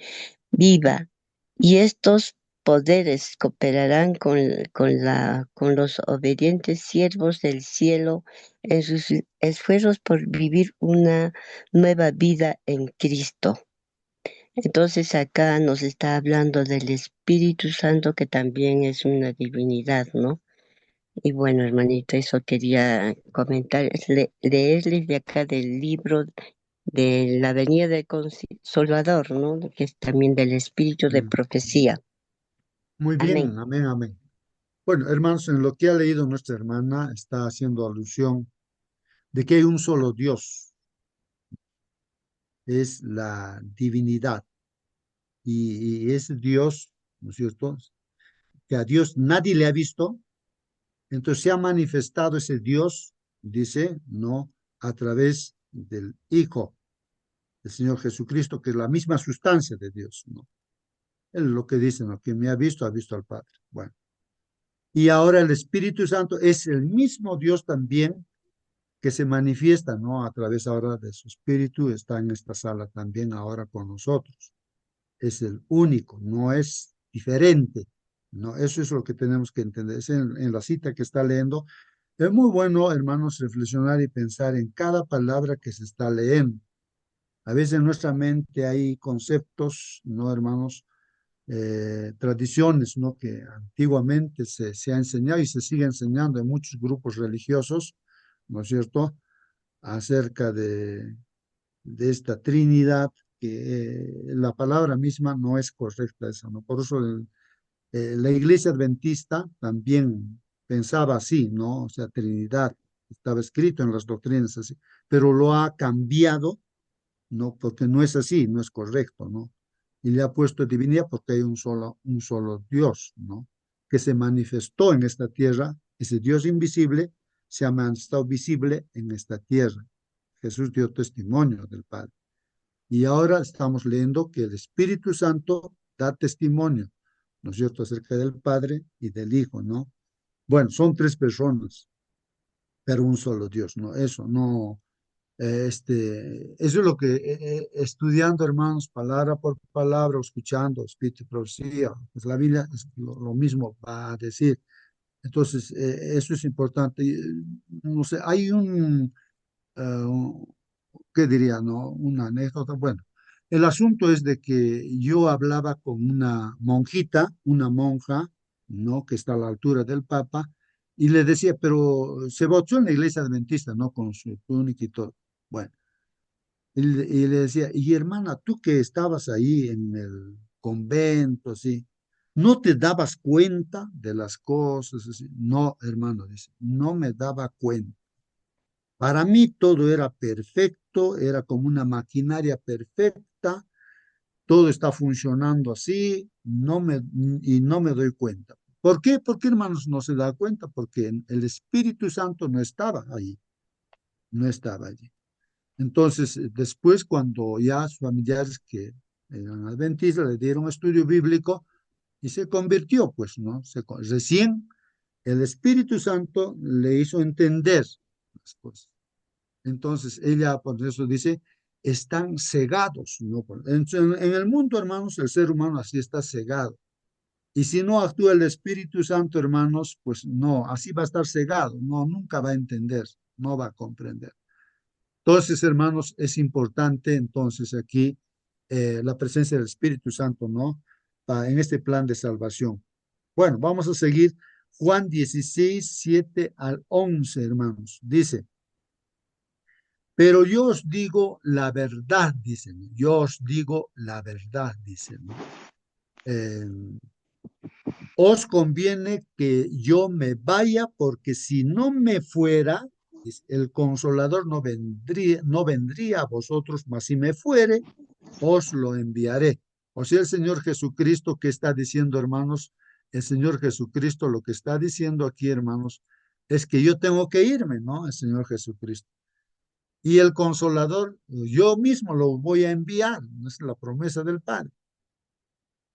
viva. Y estos poderes cooperarán con los obedientes siervos del cielo en sus esfuerzos por vivir una nueva vida en Cristo. Entonces acá nos está hablando del Espíritu Santo, que también es una divinidad, ¿no? Y bueno, hermanito, eso quería comentar, leerles de acá del libro de la venida del Consolador, ¿no? Que es también del Espíritu de Mm, profecía. muy Amén. bien, amén, amén. Bueno, hermanos, en lo que ha leído nuestra hermana está haciendo alusión de que hay un solo Dios, es la divinidad, y ese Dios, ¿no es cierto? Que a Dios nadie le ha visto, entonces se ha manifestado ese Dios, dice, ¿no? A través del Hijo, el Señor Jesucristo, que es la misma sustancia de Dios, ¿no? Él es lo que dice, ¿no? Quien me ha visto al Padre. Bueno, y ahora el Espíritu Santo es el mismo Dios también que se manifiesta, ¿no? A través ahora de su Espíritu, está en esta sala también ahora con nosotros. Es el único, no es diferente, ¿no? Eso es lo que tenemos que entender. Es en la cita que está leyendo. Es muy bueno, hermanos, reflexionar y pensar en cada palabra que se está leyendo. A veces en nuestra mente hay conceptos, ¿no, hermanos? Tradiciones, ¿no? Que antiguamente se ha enseñado y se sigue enseñando en muchos grupos religiosos, ¿no es cierto? Acerca de esta Trinidad, que la palabra misma no es correcta esa, ¿no? Por eso la iglesia adventista también pensaba así, ¿no? O sea, Trinidad, estaba escrito en las doctrinas así, pero lo ha cambiado, ¿no? Porque no es así, no es correcto, ¿no? Y le ha puesto divinidad porque hay un solo Dios, ¿no? Que se manifestó en esta tierra, ese Dios invisible se ha manifestado visible en esta tierra. Jesús dio testimonio del Padre. Y ahora estamos leyendo que el Espíritu Santo da testimonio, ¿no es cierto?, acerca del Padre y del Hijo, ¿no? Bueno, son tres personas, pero un solo Dios, ¿no? Eso, no, eso es lo que estudiando, hermanos, palabra por palabra, escuchando Espíritu y profecía, pues la Biblia es lo mismo va a decir. Entonces, eso es importante. No sé, hay ¿qué diría, no? Una anécdota. Bueno, el asunto es de que yo hablaba con una monjita, una monja, ¿no? Que está a la altura del Papa, y le decía, pero se bautizó en la iglesia adventista, ¿no? Con su túnica y todo. Bueno, y le decía, y hermana, tú que estabas ahí en el convento, así, ¿no te dabas cuenta de las cosas? Así? No, hermano, dice, no me daba cuenta. Para mí todo era perfecto, era como una maquinaria perfecta, todo está funcionando así, y no me doy cuenta. ¿Por qué? Porque hermanos no se da cuenta, porque el Espíritu Santo no estaba ahí, no estaba allí. Entonces, después cuando ya sus familiares que eran adventistas le dieron estudio bíblico y se convirtió, pues, ¿no? Recién el Espíritu Santo le hizo entender las cosas. Entonces, ella por eso dice, están cegados, ¿no? En el mundo, hermanos, el ser humano así está cegado. Y si no actúa el Espíritu Santo, hermanos, pues no, así va a estar cegado, no, nunca va a entender, no va a comprender. Entonces, hermanos, es importante entonces aquí la presencia del Espíritu Santo, ¿no? En este plan de salvación. Bueno, vamos a seguir. Juan 16 7 al 11, hermanos. Dice, pero yo os digo la verdad, dicen. Yo os digo la verdad, dicen. Eh, os conviene que yo me vaya, porque si no me fuera, el consolador no vendría a vosotros, mas si me fuere, os lo enviaré. O sea, el Señor Jesucristo, ¿qué está diciendo, hermanos? El Señor Jesucristo lo que está diciendo aquí, hermanos, es que yo tengo que irme, ¿no? El Señor Jesucristo. Y el consolador, yo mismo lo voy a enviar, es la promesa del Padre.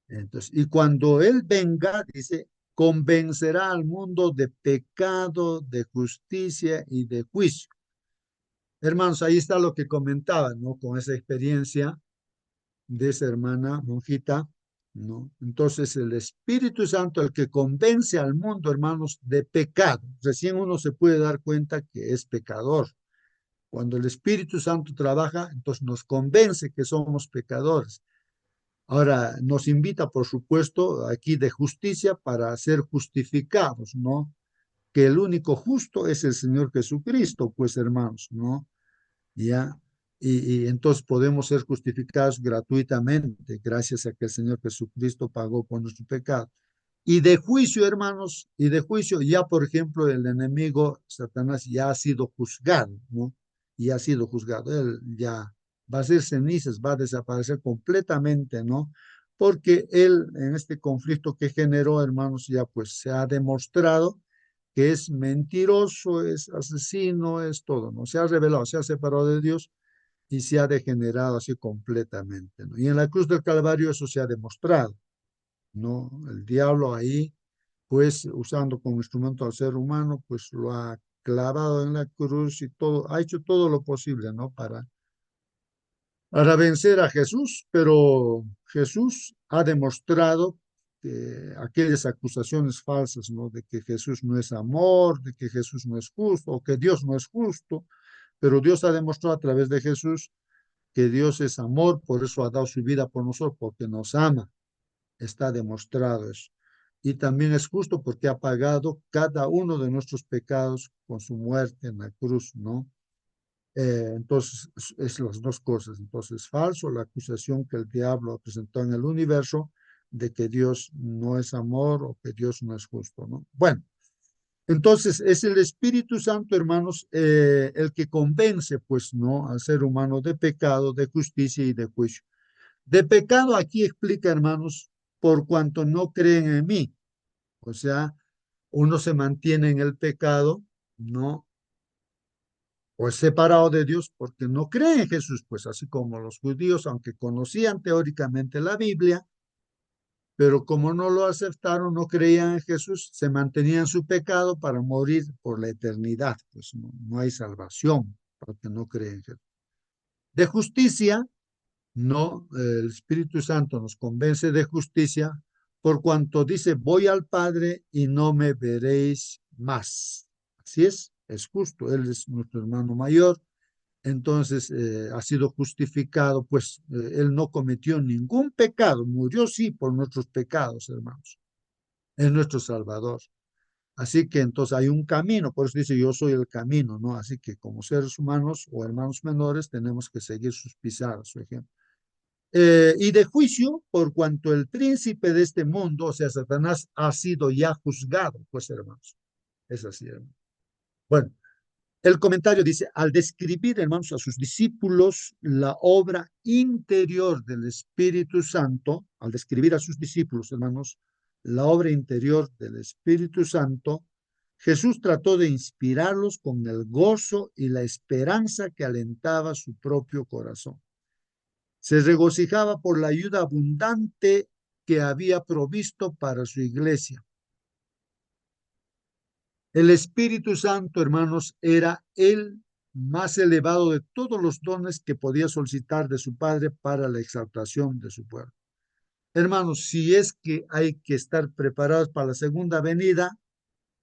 Entonces, y cuando Él venga, dice, convencerá al mundo de pecado, de justicia y de juicio. Hermanos, ahí está lo que comentaba, ¿no? Con esa experiencia de esa hermana monjita, ¿no? Entonces, el Espíritu Santo, el que convence al mundo, hermanos, de pecado. Recién uno se puede dar cuenta que es pecador. Cuando el Espíritu Santo trabaja, entonces nos convence que somos pecadores. Ahora nos invita, por supuesto, aquí de justicia para ser justificados, ¿no? Que el único justo es el Señor Jesucristo, pues hermanos, ¿no? Ya. Y entonces podemos ser justificados gratuitamente gracias a que el Señor Jesucristo pagó por nuestro pecado. Y de juicio, hermanos, y de juicio, ya por ejemplo, el enemigo Satanás ya ha sido juzgado, ¿no? Y ha sido juzgado. Él ya va a ser cenizas, va a desaparecer completamente, ¿no? Porque él, en este conflicto que generó, hermanos, ya pues se ha demostrado que es mentiroso, es asesino, es todo, ¿no? Se ha revelado, se ha separado de Dios y se ha degenerado así completamente, ¿no? Y en la cruz del Calvario eso se ha demostrado, ¿no? El diablo ahí, pues usando como instrumento al ser humano, pues lo ha clavado en la cruz y todo, ha hecho todo lo posible, ¿no? Para vencer a Jesús, pero Jesús ha demostrado que aquellas acusaciones falsas, ¿no? De que Jesús no es amor, de que Jesús no es justo, o que Dios no es justo, pero Dios ha demostrado a través de Jesús que Dios es amor, por eso ha dado su vida por nosotros, porque nos ama. Está demostrado eso. Y también es justo porque ha pagado cada uno de nuestros pecados con su muerte en la cruz, ¿no? Entonces, es las dos cosas. Entonces, falso la acusación que el diablo presentó en el universo de que Dios no es amor o que Dios no es justo, ¿no? Bueno, entonces es el Espíritu Santo, hermanos, el que convence, pues, ¿no? Al ser humano de pecado, de justicia y de juicio. De pecado aquí explica, hermanos, por cuanto no creen en mí. O sea, uno se mantiene en el pecado, ¿no? O es separado de Dios porque no cree en Jesús, pues así como los judíos, aunque conocían teóricamente la Biblia, pero como no lo aceptaron, no creían en Jesús, se mantenían en su pecado para morir por la eternidad, pues no hay salvación porque no creen en Jesús. De justicia, no, el Espíritu Santo nos convence de justicia por cuanto dice, voy al Padre y no me veréis más. Así es justo, Él es nuestro hermano mayor, entonces ha sido justificado, pues Él no cometió ningún pecado, murió sí por nuestros pecados, hermanos, es nuestro Salvador. Así que entonces hay un camino, por eso dice yo soy el camino, ¿no? Así que como seres humanos o hermanos menores tenemos que seguir sus pisadas, su ejemplo. Y de juicio, por cuanto el príncipe de este mundo, o sea, Satanás, ha sido ya juzgado, pues hermanos, es así, hermanos. Bueno, el comentario dice, al describir, hermanos, a sus discípulos la obra interior del Espíritu Santo, al describir a sus discípulos, hermanos, la obra interior del Espíritu Santo, Jesús trató de inspirarlos con el gozo y la esperanza que alentaba su propio corazón. Se regocijaba por la ayuda abundante que había provisto para su iglesia. El Espíritu Santo, hermanos, era el más elevado de todos los dones que podía solicitar de su Padre para la exaltación de su pueblo. Hermanos, si es que hay que estar preparados para la segunda venida,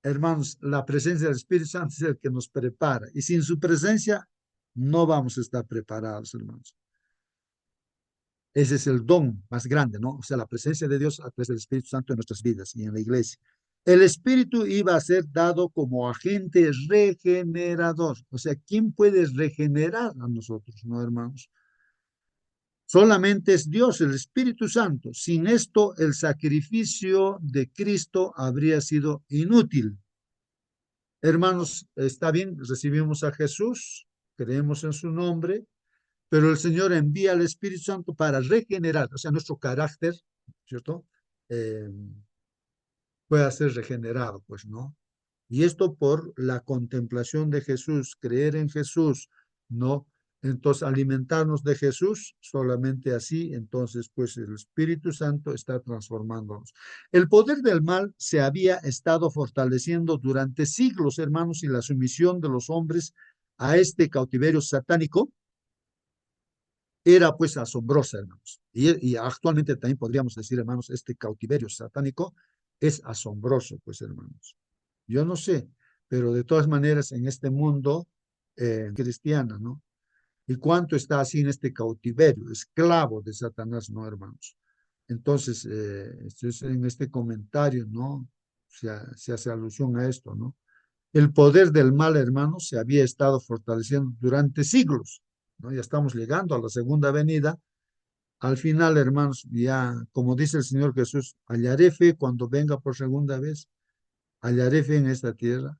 hermanos, la presencia del Espíritu Santo es el que nos prepara. Y sin su presencia, no vamos a estar preparados, hermanos. Ese es el don más grande, ¿no? O sea, la presencia de Dios a través del Espíritu Santo en nuestras vidas y en la iglesia. El Espíritu iba a ser dado como agente regenerador. O sea, ¿quién puede regenerar a nosotros, no, hermanos? Solamente es Dios, el Espíritu Santo. Sin esto, el sacrificio de Cristo habría sido inútil. Hermanos, está bien, recibimos a Jesús, creemos en su nombre, pero el Señor envía al Espíritu Santo para regenerar, o sea, nuestro carácter, ¿cierto? Eh, pueda ser regenerado, pues, ¿no? Y esto por la contemplación de Jesús, creer en Jesús, ¿no? Entonces, alimentarnos de Jesús, solamente así, entonces, pues el Espíritu Santo está transformándonos. El poder del mal se había estado fortaleciendo durante siglos, hermanos, y la sumisión de los hombres a este cautiverio satánico era pues asombrosa, hermanos. Y actualmente también podríamos decir, hermanos, este cautiverio satánico es asombroso, pues, hermanos. Yo no sé, pero de todas maneras en este mundo cristiano, ¿no? ¿Y cuánto está así en este cautiverio, esclavo de Satanás, no, hermanos? Entonces, en este comentario, ¿no? Se hace alusión a esto, ¿no? El poder del mal, hermanos, se había estado fortaleciendo durante siglos, ¿no? Ya estamos llegando a la segunda venida. Al final, hermanos, ya, como dice el Señor Jesús, hallaré fe cuando venga por segunda vez, hallaré fe en esta tierra.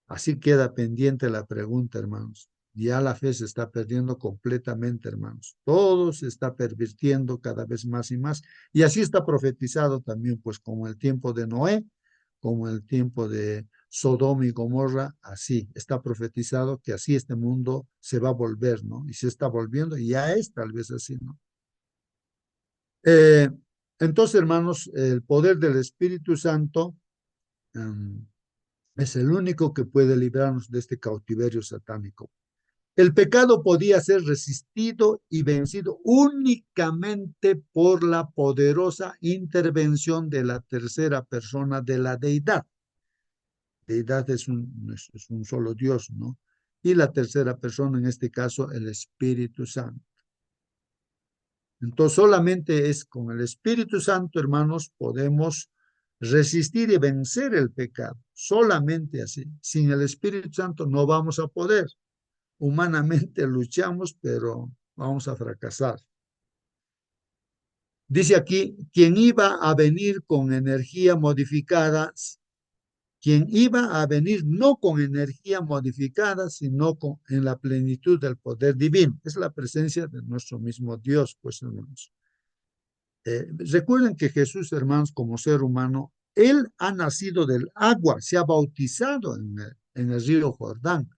Así queda pendiente la pregunta, hermanos. Ya la fe se está perdiendo completamente, hermanos. Todo se está pervirtiendo cada vez más y más. Y así está profetizado también, pues como el tiempo de Noé, como el tiempo de Sodoma y Gomorra, así está profetizado que así este mundo se va a volver, ¿no? Y se está volviendo, y ya es tal vez así, ¿no? Eh, entonces, hermanos, el poder del Espíritu Santo es el único que puede librarnos de este cautiverio satánico. El pecado podía ser resistido y vencido únicamente por la poderosa intervención de la tercera persona de la deidad. Deidad es un solo Dios, ¿no? Y la tercera persona, en este caso, el Espíritu Santo. Entonces solamente es con el Espíritu Santo, hermanos, podemos resistir y vencer el pecado. Solamente así. Sin el Espíritu Santo no vamos a poder. Humanamente luchamos, pero vamos a fracasar. Dice aquí, quien iba a venir con energía modificada, quien iba a venir no con energía modificada, sino en la plenitud del poder divino. Es la presencia de nuestro mismo Dios, pues hermanos. Recuerden que Jesús, hermanos, como ser humano, él ha nacido del agua, se ha bautizado en el río Jordán,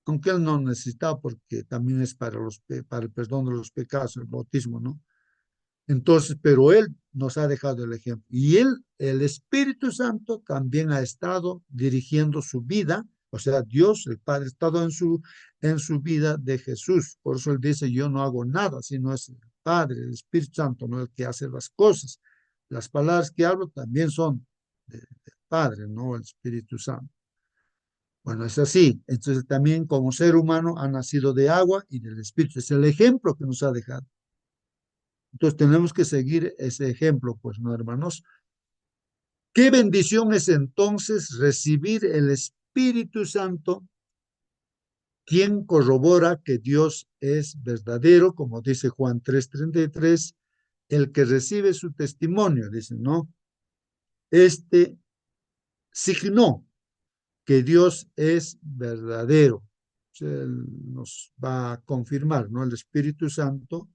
aunque él no necesitaba porque también es para el perdón de los pecados, el bautismo, ¿no? Entonces, pero Él nos ha dejado el ejemplo. Y Él, el Espíritu Santo, también ha estado dirigiendo su vida. O sea, Dios, el Padre, ha estado en su vida de Jesús. Por eso Él dice, yo no hago nada, sino es el Padre, el Espíritu Santo, no el que hace las cosas. Las palabras que hablo también son del Padre, no el Espíritu Santo. Bueno, es así. Entonces también como ser humano ha nacido de agua y del Espíritu. Es el ejemplo que nos ha dejado. Entonces tenemos que seguir ese ejemplo, pues, ¿no, hermanos? Qué bendición es entonces recibir el Espíritu Santo, quien corrobora que Dios es verdadero, como dice Juan 3:33, el que recibe su testimonio, dice, ¿no? Este signó que Dios es verdadero. O sea, él nos va a confirmar, ¿no? El Espíritu Santo,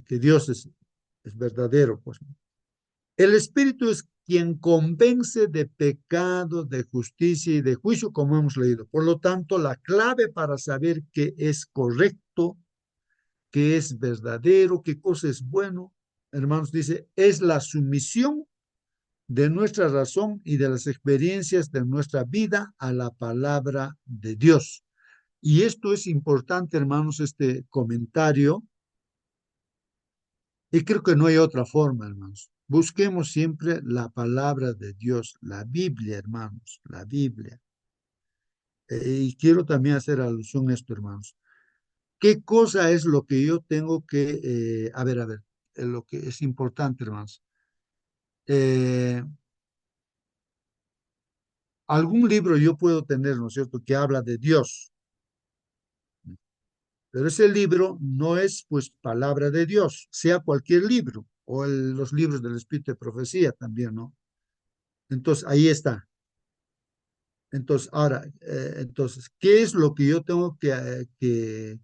que Dios es verdadero, pues. El Espíritu es quien convence de pecado, de justicia y de juicio, como hemos leído. Por lo tanto, la clave para saber qué es correcto, qué es verdadero, qué cosa es bueno, hermanos, dice, es la sumisión de nuestra razón y de las experiencias de nuestra vida a la palabra de Dios. Y esto es importante, hermanos, este comentario, y creo que no hay otra forma, hermanos. Busquemos siempre la palabra de Dios, la Biblia, hermanos, la Biblia. Y quiero también hacer alusión a esto, hermanos. ¿Qué cosa es lo que yo tengo que, a ver, lo que es importante, hermanos? Eh, algún libro yo puedo tener, ¿no es cierto?, que habla de Dios, pero ese libro no es, pues, palabra de Dios, sea cualquier libro, o los libros del Espíritu de Profecía también, ¿no? Entonces, ahí está. Entonces, ahora, entonces, ¿qué es lo que yo tengo que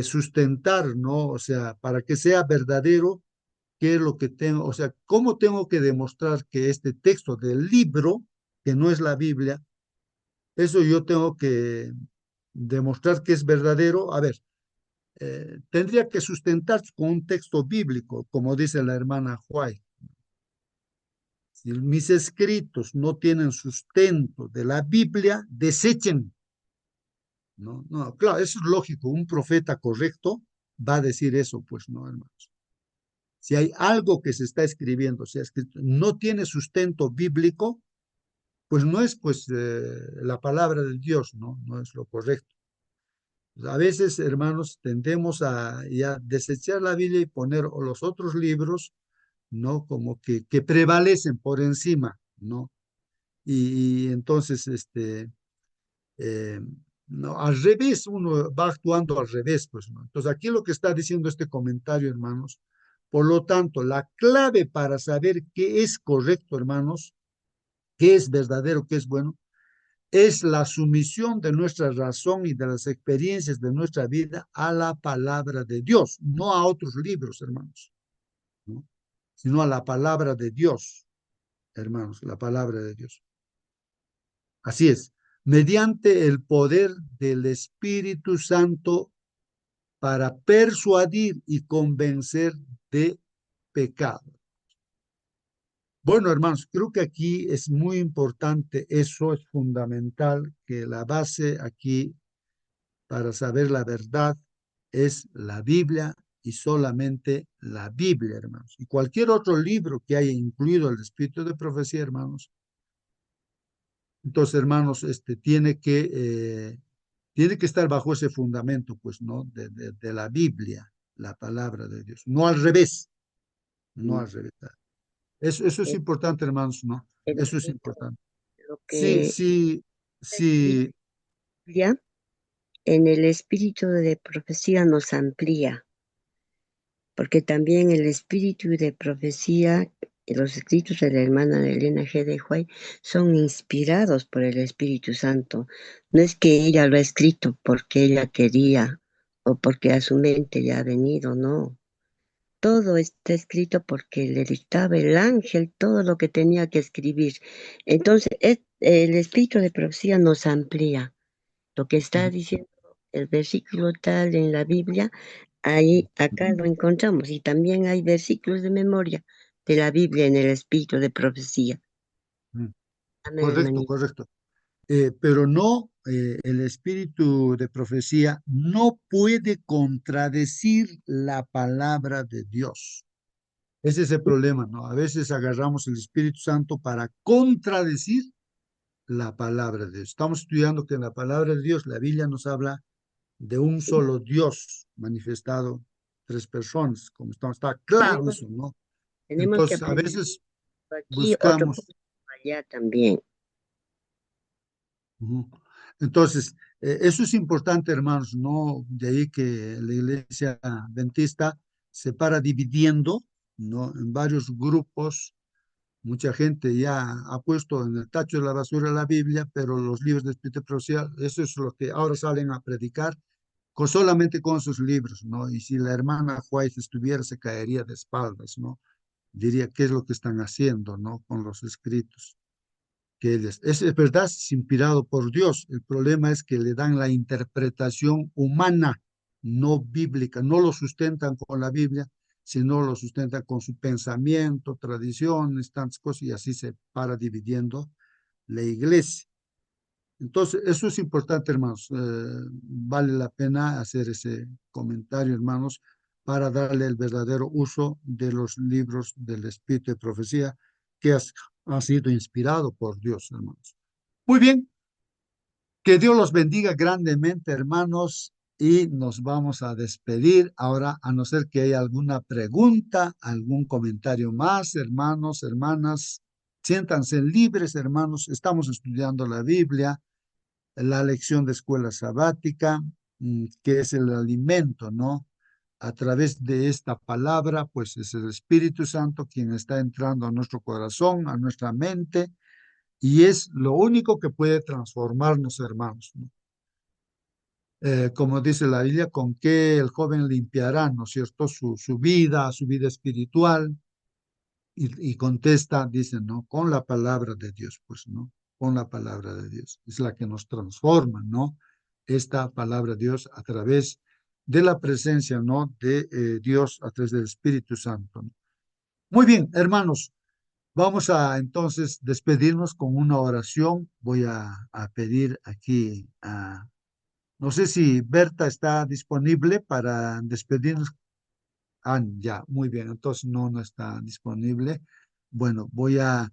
sustentar, ¿no? O sea, para que sea verdadero, ¿qué es lo que tengo? O sea, ¿cómo tengo que demostrar que este texto del libro, que no es la Biblia, eso yo tengo que demostrar que es verdadero? A ver, tendría que sustentar con un texto bíblico, como dice la hermana White. Si mis escritos no tienen sustento de la Biblia, desechen. No, no, claro, eso es lógico. Un profeta correcto va a decir eso, pues no, hermanos. Si hay algo que se está escribiendo, se ha escrito, no tiene sustento bíblico, pues no es pues la palabra de Dios, ¿no? No es lo correcto. Pues, a veces, hermanos, tendemos a ya desechar la Biblia y poner los otros libros, ¿no? Como que prevalecen por encima, ¿no? Y entonces, eh, no, al revés, uno va actuando al revés, pues, ¿no? Entonces, aquí lo que está diciendo este comentario, hermanos, por lo tanto, la clave para saber qué es correcto, hermanos, qué es verdadero, qué es bueno, es la sumisión de nuestra razón y de las experiencias de nuestra vida a la palabra de Dios, no a otros libros, hermanos, ¿no? Sino a la palabra de Dios, hermanos, la palabra de Dios. Así es, mediante el poder del Espíritu Santo para persuadir y convencer de pecado. Bueno, hermanos, creo que aquí es muy importante, eso es fundamental, que la base aquí para saber la verdad es la Biblia y solamente la Biblia, hermanos. Y cualquier otro libro que haya incluido el Espíritu de Profecía, hermanos. Entonces, hermanos, tiene que estar bajo ese fundamento, pues, ¿no? De la Biblia, la palabra de Dios, no al revés, no Mm. al revés. Eso es Es importante, hermanos, ¿no? el Eso es efecto, importante. lo Sí, que sí, está escrito sí. ya en el espíritu de profecía nos amplía, porque también el espíritu de profecía, los escritos de la hermana Elena G. de White son inspirados por el Espíritu Santo. No es que ella lo ha escrito porque ella quería o porque a su mente ya ha venido, no. Todo está escrito porque le dictaba el ángel todo lo que tenía que escribir. Entonces, el espíritu de profecía nos amplía. Lo que está diciendo el versículo tal en la Biblia, ahí, acá lo encontramos. Y también hay versículos de memoria de la Biblia en el espíritu de profecía. Mm, Amén, correcto, hermanito. correcto. Pero no, el espíritu de profecía no puede contradecir la palabra de Dios. Ese es el problema, ¿no? A veces agarramos el Espíritu Santo para contradecir la palabra de Dios. Estamos estudiando que en la palabra de Dios, la Biblia nos habla de un solo Dios manifestado, tres personas, como está claro Tenemos, eso, ¿no? tenemos que Entonces, a aprender veces aquí, otro buscamos. allá también. Ujú. Entonces, eso es importante, hermanos, no de ahí que la iglesia adventista se para dividiendo, ¿no? En varios grupos. Mucha gente ya ha puesto en el tacho de la basura la Biblia, pero los libros de Espíritu Social, eso es lo que ahora salen a predicar solamente con sus libros, ¿no? Y si la hermana White estuviera, se caería de espaldas, ¿no? Diría, ¿qué es lo que están haciendo, ¿no? Con los escritos que ellos. Es verdad, es inspirado por Dios. El problema es que le dan la interpretación humana, no bíblica. No lo sustentan con la Biblia, sino lo sustentan con su pensamiento, tradiciones, tantas cosas, y así se para dividiendo la iglesia. Entonces, eso es importante, hermanos. Vale la pena hacer ese comentario, hermanos, para darle el verdadero uso de los libros del Espíritu de Profecía que ha sido inspirado por Dios, hermanos. Muy bien, que Dios los bendiga grandemente, hermanos, y nos vamos a despedir ahora, a no ser que haya alguna pregunta, algún comentario más, hermanos, hermanas. Siéntanse libres, hermanos. Estamos estudiando la Biblia, la lección de escuela sabática, que es el alimento, ¿no? A través de esta palabra, pues es el Espíritu Santo quien está entrando a nuestro corazón, a nuestra mente, y es lo único que puede transformarnos, hermanos, ¿no? Como dice la Biblia, con qué el joven limpiará, ¿no es cierto?, su vida espiritual, y contesta, dice, ¿no? Con la palabra de Dios, pues, ¿no? Con la palabra de Dios. Es la que nos transforma, ¿no? Esta palabra de Dios a través de la presencia, ¿no? De Dios a través del Espíritu Santo, ¿no? Muy bien, hermanos, vamos a entonces despedirnos con una oración. Voy a pedir aquí a... No sé si Berta está disponible para despedirnos. Ah, ya, muy bien, entonces no, no está disponible. Bueno, voy a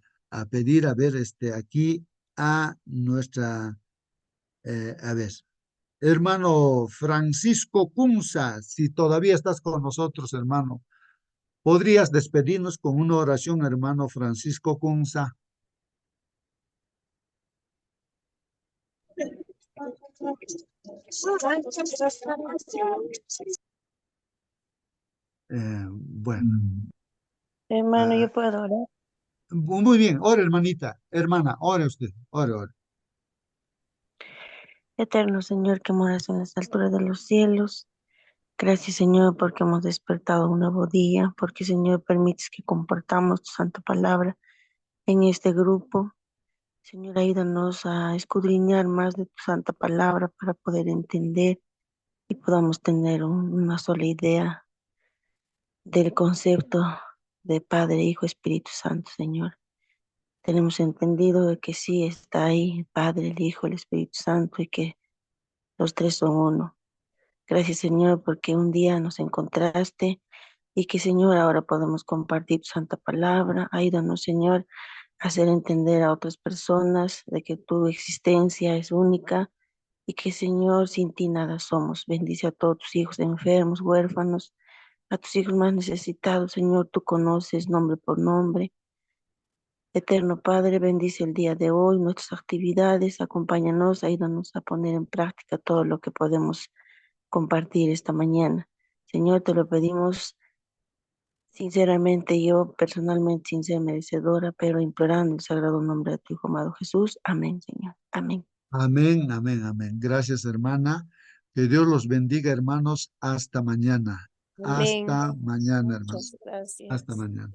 pedir, a ver, aquí a nuestra, a ver, hermano Francisco Cunza, si todavía estás con nosotros, hermano, ¿podrías despedirnos con una oración, hermano Francisco Cunza? Bueno, Hermano, ah, yo puedo orar. muy bien, ora, hermanita, hermana, ore usted, ore, ore. Eterno Señor que moras en las alturas de los cielos. Gracias, Señor, porque hemos despertado un nuevo día, porque, Señor, permites que compartamos tu santa palabra en este grupo. Señor, ayúdanos a escudriñar más de tu santa palabra para poder entender y podamos tener una sola idea del concepto de Padre, Hijo, Espíritu Santo, Señor. Tenemos entendido de que sí está ahí el Padre, el Hijo, el Espíritu Santo y que los tres son uno. Gracias, Señor, porque un día nos encontraste y que, Señor, ahora podemos compartir tu santa palabra. Ayúdanos, Señor, a hacer entender a otras personas de que tu existencia es única y que, Señor, sin ti nada somos. Bendice a todos tus hijos enfermos, huérfanos. a tus hijos más necesitados, Señor, tú conoces nombre por nombre. Eterno Padre, bendice el día de hoy, nuestras actividades, acompáñanos, ayúdanos a poner en práctica todo lo que podemos compartir esta mañana. Señor, te lo pedimos sinceramente, yo personalmente sin ser merecedora, pero implorando el sagrado nombre de tu Hijo amado Jesús. Amén, Señor. Amén. Amén, amén, amén. Gracias, hermana. Que Dios los bendiga, hermanos. Hasta mañana. Amén. Hasta mañana, hermanos. Muchas gracias. Hasta mañana.